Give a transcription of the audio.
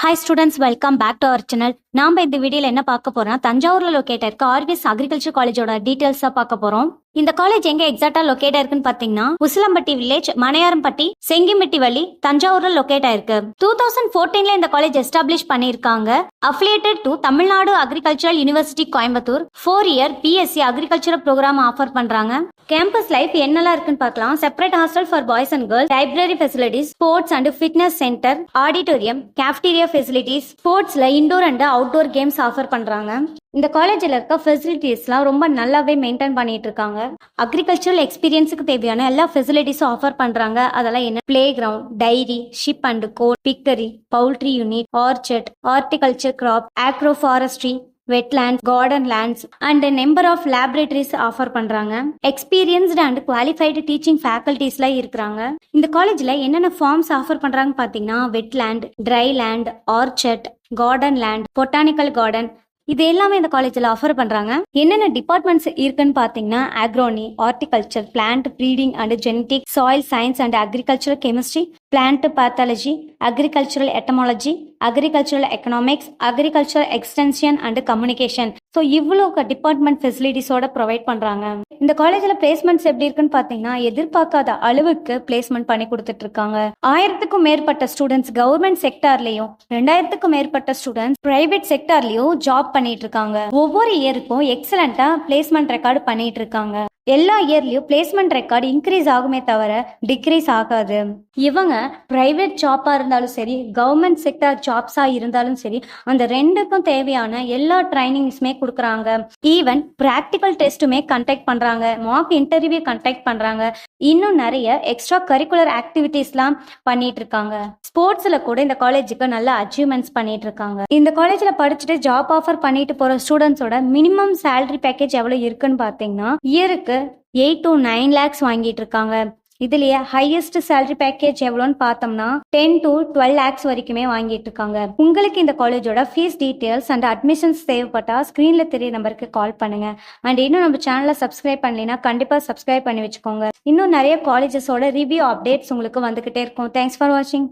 Hi students, welcome back to our channel. நாம இந்த வீடியோல என்ன பார்க்க போறோம்னா, தஞ்சாவூர்ல லொக்கேட் இருக்க ஆர்விஎஸ் அக்ரிகல்ச்சர் காலேஜோட டீடைல்ஸா பார்க்க போறோம். இந்த காலேஜ் எங்க எக்ஸாக்டா லொக்கேட் இருக்குன்னு பாத்தீங்கன்னா, உசிலம்பட்டி வில்லேஜ், மனையாரம்பட்டி, செங்கிமிட்டி வழி, தஞ்சாவூர்ல லொக்கேட் ஆயிருக்கு. 2014ல இந்த காலேஜ் எஸ்டாப்ளிஷ் பண்ணிருக்காங்க. Affiliated to Tamil Nadu agricultural university Coimbatore. 4 year BSc agriculture programme offer பண்றாங்க. கேம்பஸ் லைஃப் என்னெல்லாம் இருக்குன்னு பார்க்கலாம். Separate hostel for boys and girls, library facilities, sports and fitness centre, auditorium, cafeteria facilities, ஸ்போர்ட்ஸ்ல indoor and outdoor games offer பண்றாங்க. இந்த காலேஜில் இருக்க ஃபெசிலிட்டிஸ்லாம் ரொம்ப நல்லாவே மெயின்டைன் பண்ணிட்டு இருக்காங்க. அக்ரிகல்ச்சரல் எக்ஸ்பீரியன்ஸுக்கு தேவையான எல்லா ஃபெசிலிட்டிஸும் ஆஃபர் பண்றாங்க. அதெல்லாம் என்ன? Play ground, dairy, sheep and goat, piggery, poultry unit, orchard, horticulture crop, agro forestry, wetlands, garden lands and a number of laboratories offer பண்றாங்க. எக்ஸ்பீரியன்ஸ்டு அண்ட் குவாலிஃபைடு டீச்சிங் ஃபேக்கல்டிஸ்ல இருக்கிறாங்க. இந்த காலேஜ்ல என்னென்ன ஃபார்ம்ஸ் ஆஃபர் பண்றாங்க பாத்தீங்கன்னா, wetland, dry land, orchard, garden land, botanical garden, இது எல்லாமே இந்த காலேஜில் ஆஃபர் பண்றாங்க. என்னென்ன டிபார்ட்மெண்ட்ஸ் இருக்குன்னு பாத்தீங்கன்னா, agronomy, horticulture, plant breeding and genetic, soil science and agricultural chemistry, plant pathology, agricultural entomology, agricultural economics, agricultural extension and communication. So இவ்வளோ department ஃபெசிலிட்டிஸோட ப்ரொவைட் பண்றாங்க. இந்த காலேஜில் பிளேஸ்மெண்ட்ஸ் எப்படி இருக்குன்னு பாத்தீங்கன்னா, எதிர்பார்க்காத அளவுக்கு பிளேஸ்மெண்ட் பண்ணி கொடுத்துட்டு இருக்காங்க. 1000க்கும் மேற்பட்ட ஸ்டூடெண்ட்ஸ் கவர்மெண்ட் செக்டார்லயும், 2000க்கும் மேற்பட்ட ஸ்டூடெண்ட்ஸ் பிரைவேட் செக்டார்லயும் ஜாப் பண்ணிட்டு இருக்காங்க. ஒவ்வொரு இயருக்கும் எக்ஸலண்டா பிளேஸ்மெண்ட் ரெக்கார்டு பண்ணிட்டு இருக்காங்க. எல்லா இயர்லயும் பிளேஸ்மெண்ட் ரெக்கார்டு இன்க்ரீஸ் ஆகுமே தவிர டிக்ரீஸ் ஆகாது. இவங்க பிரைவேட் ஜாப்பா இருந்தாலும் சரி, கவர்மெண்ட் செக்டார் ஜாப்ஸா இருந்தாலும் சரி, அந்த ரெண்டுக்கும் தேவையான எல்லா ட்ரைனிங்ஸுமே கொடுக்குறாங்க. ஈவன் பிராக்டிக்கல் டெஸ்ட்டுமே கண்டக்ட் பண்றாங்க, மார்க் இன்டர்வியூ கண்டக்ட் பண்றாங்க. இன்னும் நிறைய எக்ஸ்ட்ரா கரிக்குலர் ஆக்டிவிட்டிஸ்லாம் பண்ணிட்டு இருக்காங்க. ஸ்போர்ட்ஸ்ல கூட இந்த காலேஜுக்கு நல்ல அச்சீவ்மெண்ட்ஸ் பண்ணிட்டு இருக்காங்க. இந்த காலேஜ்ல படிச்சுட்டு ஜாப் ஆஃபர் பண்ணிட்டு போற ஸ்டூடெண்ட்ஸோட மினிமம் சேலரி பேக்கேஜ் எவ்வளவு இருக்குன்னு பாத்தீங்கன்னா, இயருக்கு 8 to 9 lakhs வாங்கிட்டு இருக்காங்க. இதுலயே ஹையஸ்ட் சேலரி பேக்கேஜ் எவ்வளோன்னு பார்த்தோம்னா 10 to 12 lakhs வரைக்குமே வாங்கிட்டு இருக்காங்க. உங்களுக்கு இந்த காலேஜோட ஃபீஸ் டீடைல்ஸ் அண்ட் அட்மிஷன்ஸ் தேவைப்பட்டா ஸ்கிரீன்ல தெரிய நம்பருக்கு கால் பண்ணுங்க. அண்ட் இன்னும் நம்ம சேனலை சப்ஸ்கிரைப் பண்ணலைன்னா கண்டிப்பா சப்ஸ்கிரைப் பண்ணி வச்சுக்கோங்க. இன்னும் நிறைய காலேஜஸோட ரிவ்யூ அப்டேட்ஸ் உங்களுக்கு வந்துகிட்டே இருக்கும். தேங்க்ஸ் ஃபார் வாட்சிங்.